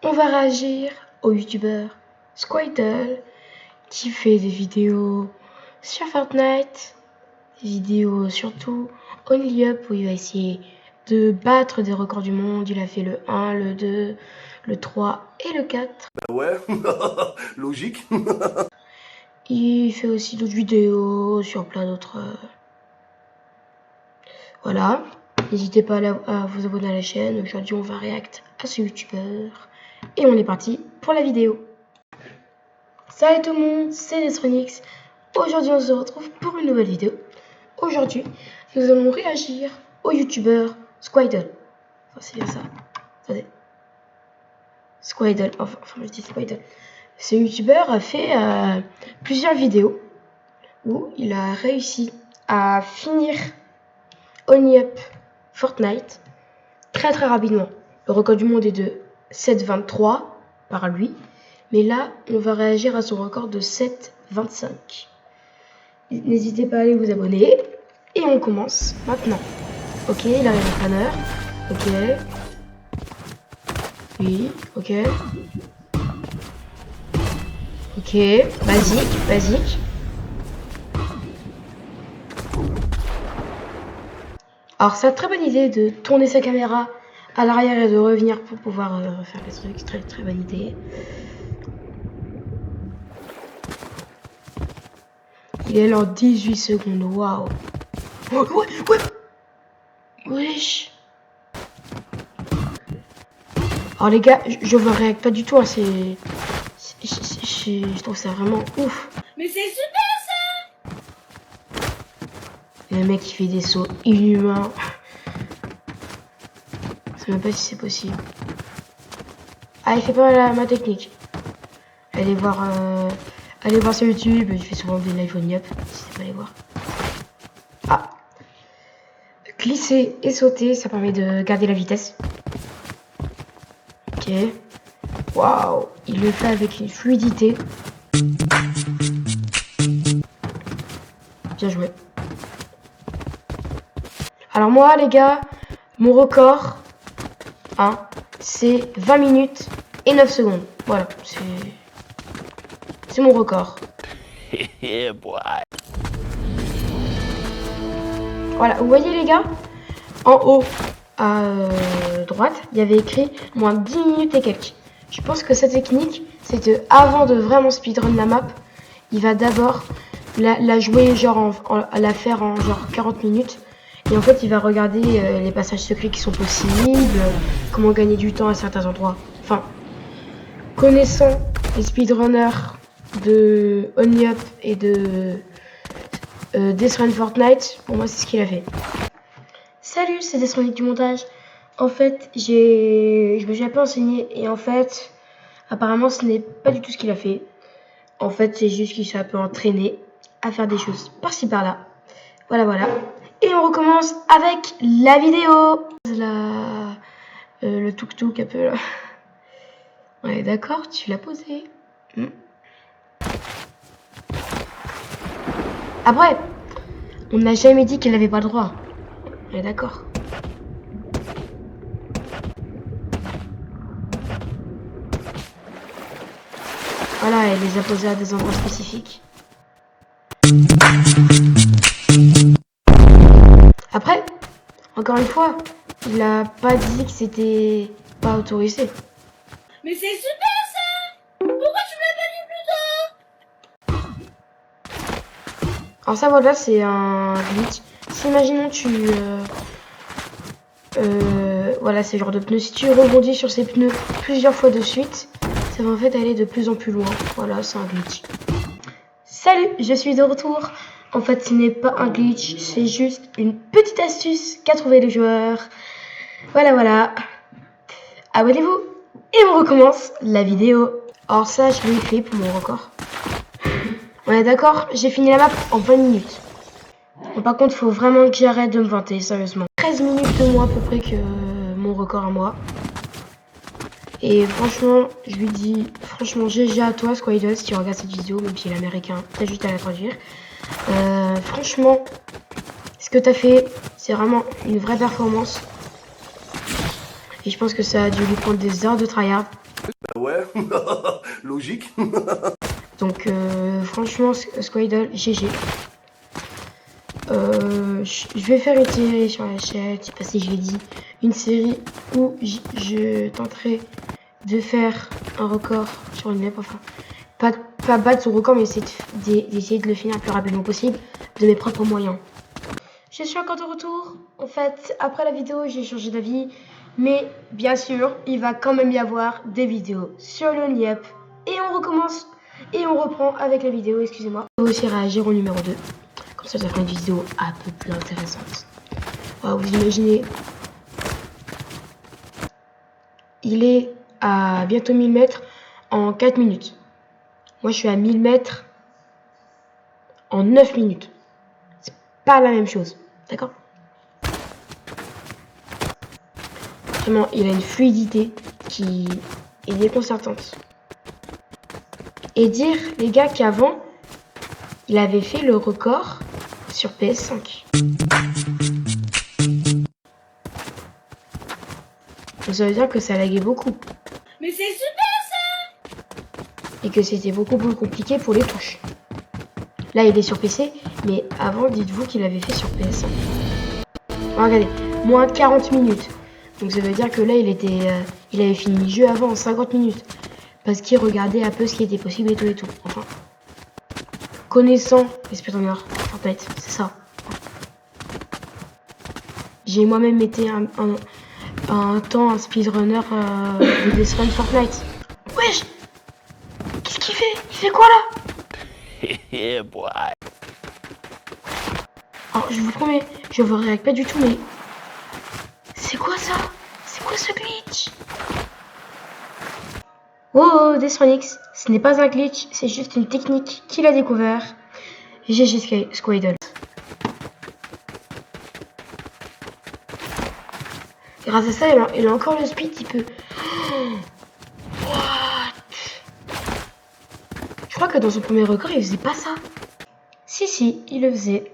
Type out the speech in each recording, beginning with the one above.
on va réagir au youtubeur Squidle qui fait des vidéos sur Fortnite, des vidéos surtout Only Up où il va essayer de battre des records du monde. Il a fait le 1, le 2, le 3 et le 4. Bah ouais, logique. Il fait aussi d'autres vidéos sur plein d'autres... Voilà, n'hésitez pas à vous abonner à la chaîne. Aujourd'hui on va réact à ce youtubeur. Et on est parti pour la vidéo. Salut tout le monde, c'est Destronix. Aujourd'hui on se retrouve pour une nouvelle vidéo. Aujourd'hui nous allons réagir au youtubeur Squidle. Enfin c'est bien ça. Attendez. Squidle, enfin je dis Squidle. Ce youtubeur a fait plusieurs vidéos où il a réussi à finir Only Up Fortnite très rapidement. Le record du monde est de 7,23 par lui. Mais là, on va réagir à son record de 7,25. N'hésitez pas à aller vous abonner. Et on commence maintenant. Ok, il arrive en planeur. Ok. Oui, ok. Ok, basique. Alors, c'est une très bonne idée de tourner sa caméra à l'arrière et de revenir pour pouvoir faire les trucs. Très bonne idée. Il est là en 18 secondes, waouh. Ouais. Wesh. Alors les gars, je vous réacte pas du tout, hein, je trouve ça vraiment ouf. Mais c'est super ça. Le mec qui fait des sauts inhumains. Je sais même pas si c'est possible. Ah, il fait pas ma technique. Allez voir sur YouTube, je fais souvent des live on up, n'hésitez pas à aller voir. Ah. Glisser et sauter, ça permet de garder la vitesse. Ok. Waouh, il le fait avec une fluidité. Bien joué. Alors moi les gars, mon record, hein, c'est 20 minutes et 9 secondes. Voilà, c'est mon record. Voilà, vous voyez les gars, en haut à droite, il y avait écrit moins 10 minutes et quelques. Je pense que cette technique, c'est que avant de vraiment speedrun la map, il va d'abord la jouer genre la faire en genre 40 minutes. Et en fait, il va regarder les passages secrets qui sont possibles, comment gagner du temps à certains endroits. Enfin, connaissant les speedrunners de Only Up et de Death Fortnite, pour moi c'est ce qu'il a fait. Salut, c'est Death du montage. En fait, je me suis un peu enseigné et en fait, apparemment ce n'est pas du tout ce qu'il a fait. En fait, c'est juste qu'il s'est un peu entraîné à faire des choses par-ci par-là. Voilà. Et on recommence avec la vidéo. Le tuk-tuk un peu là. Ouais, d'accord, tu l'as posé. Après, on n'a jamais dit qu'elle n'avait pas le droit. On est d'accord. Voilà, elle les a posés à des endroits spécifiques. Après, encore une fois, il a pas dit que c'était pas autorisé. Mais c'est super ça. Pourquoi tu me l'as pas dit plus tôt? Alors ça voilà, c'est un glitch. Si imaginons voilà, c'est le genre de pneus. Si tu rebondis sur ces pneus plusieurs fois de suite, ça va en fait aller de plus en plus loin. Voilà, c'est un glitch. Salut, je suis de retour. En fait, ce n'est pas un glitch, c'est juste une petite astuce qu'a trouvé le joueur. Voilà. Abonnez-vous et on recommence la vidéo. Alors ça, je l'ai fait pour mon record. Ouais, d'accord, j'ai fini la map en 20 minutes. Bon, par contre, faut vraiment que j'arrête de me vanter, sérieusement. 13 minutes de moins à peu près que mon record à moi. Et franchement, je lui dis, franchement, GG à toi, Squidle, si tu regardes cette vidéo, même s'il est américain, t'as juste à la traduire. Franchement, ce que t'as fait, c'est vraiment une vraie performance. Et je pense que ça a dû lui prendre des heures de tryhard. Ouais, logique. Donc franchement, Squidle, GG. Je vais faire une série sur la chaîne, je sais pas si je l'ai dit, une série où je tenterai de faire un record sur une map, enfin, pas battre son record, mais d'essayer de le finir le plus rapidement possible, de mes propres moyens. Je suis encore de retour. En fait, après la vidéo, j'ai changé d'avis, mais bien sûr, il va quand même y avoir des vidéos sur le Niep. Et on recommence, et on reprend avec la vidéo, excusez-moi. Je vais aussi réagir au numéro 2. Comme ça fera une vidéo un peu plus intéressante. Alors, vous imaginez, il est à bientôt 1000 mètres en 4 minutes. Moi, je suis à 1000 mètres en 9 minutes. C'est pas la même chose, d'accord? Vraiment, il a une fluidité qui est déconcertante. Et dire, les gars, qu'avant, il avait fait le record sur PS5. Donc ça veut dire que ça laguait beaucoup. Mais c'est super ça! Et que c'était beaucoup plus compliqué pour les touches. Là, il est sur PC, mais avant, dites-vous qu'il avait fait sur PS5. Regardez, moins 40 minutes. Donc ça veut dire que là, il avait fini le jeu avant en 50 minutes. Parce qu'il regardait un peu ce qui était possible et tout. Enfin, connaissant les speedrunners Fortnite, c'est ça. J'ai moi-même été un temps un speedrunner de Death Run Fortnite. Wesh! Qu'est-ce qu'il fait? Il fait quoi là? Yeah, boy. Alors, je vous promets, je vous réagis pas du tout, mais... C'est quoi ça? C'est quoi ce glitch? Oh, Deathronix, ce n'est pas un glitch, c'est juste une technique qu'il a découvert. GG Squidle. Grâce à ça, il a encore le speed, il peut... What? Je crois que dans son premier record, il faisait pas ça. Si, il le faisait.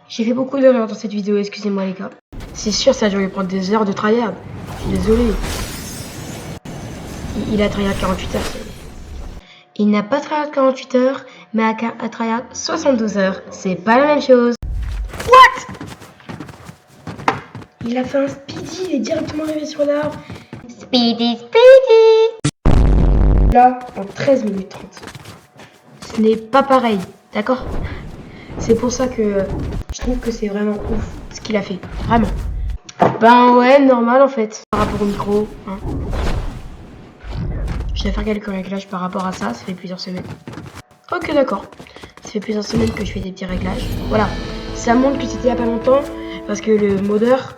J'ai fait beaucoup d'erreurs dans cette vidéo, excusez-moi les gars. C'est sûr, ça a dû lui prendre des heures de tryhard. Je suis désolé. Il a tryhard 48 heures. Il n'a pas tryhard 48 heures, mais a tryhard 72 heures. C'est pas la même chose. What? Il a fait un speedy, il est directement arrivé sur l'arbre. Speedy. Là, en 13 minutes 30. Ce n'est pas pareil, d'accord? C'est pour ça que je trouve que c'est vraiment ouf ce qu'il a fait. Vraiment. Ben ouais, normal en fait. Par rapport au micro. Hein. Je vais faire quelques réglages par rapport à ça. Ça fait plusieurs semaines. Ok, d'accord. Ça fait plusieurs semaines que je fais des petits réglages. Voilà. Ça montre que c'était il y a pas longtemps. Parce que le modeur,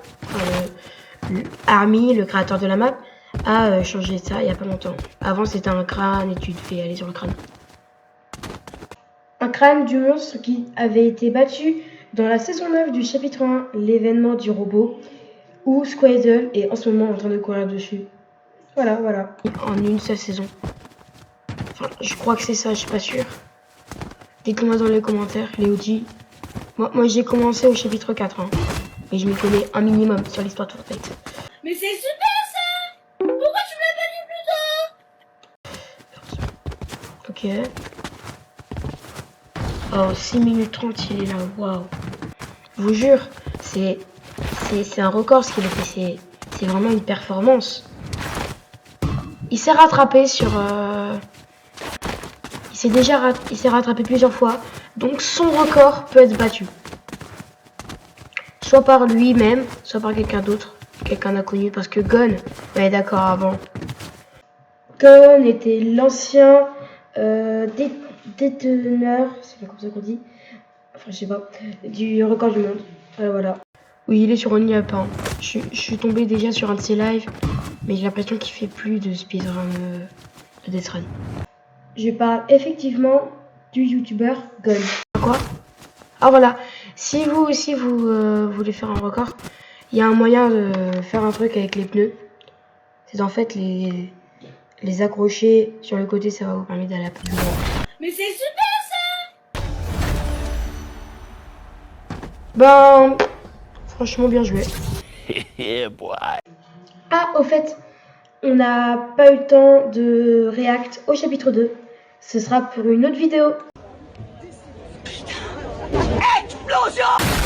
Army, le créateur de la map, a changé ça il y a pas longtemps. Avant c'était un crâne et tu te fais aller sur le crâne. Un crâne du monstre qui avait été battu dans la saison 9 du chapitre 1, l'événement du robot, où Squidle est en ce moment en train de courir dessus. Voilà. En une seule saison. Enfin, je crois que c'est ça, je suis pas sûre. Dites-moi dans les commentaires, les OG. Moi j'ai commencé au chapitre 4, hein. Et je m'y connais un minimum sur l'histoire de Fortnite. Mais c'est super ça! Pourquoi tu me l'as pas dit plus tôt? Ok. Oh, 6 minutes 30, il est là, waouh. Je vous jure, c'est un record ce qu'il a fait, c'est vraiment une performance. Il s'est rattrapé sur... il s'est rattrapé plusieurs fois, donc son record peut être battu. Soit par lui-même, soit par quelqu'un d'autre, quelqu'un d'inconnu, parce que Gon, ouais d'accord avant. Gon était l'ancien déteneur, c'est comme ça qu'on dit, enfin je sais pas, du record du monde. Voilà. Oui, il est sur OnlyUp. Hein. Je suis tombée déjà sur un de ses lives, mais j'ai l'impression qu'il fait plus de speedrun de Death Run. Je parle effectivement du youtubeur Gon. Quoi? Ah voilà, si vous aussi vous voulez faire un record, il y a un moyen de faire un truc avec les pneus. C'est en fait les accrocher sur le côté, ça va vous permettre d'aller à plus loin. Mais c'est super ça! Ben, franchement bien joué. Yeah, boy. Ah, au fait, on n'a pas eu le temps de react au chapitre 2. Ce sera pour une autre vidéo. Explosion!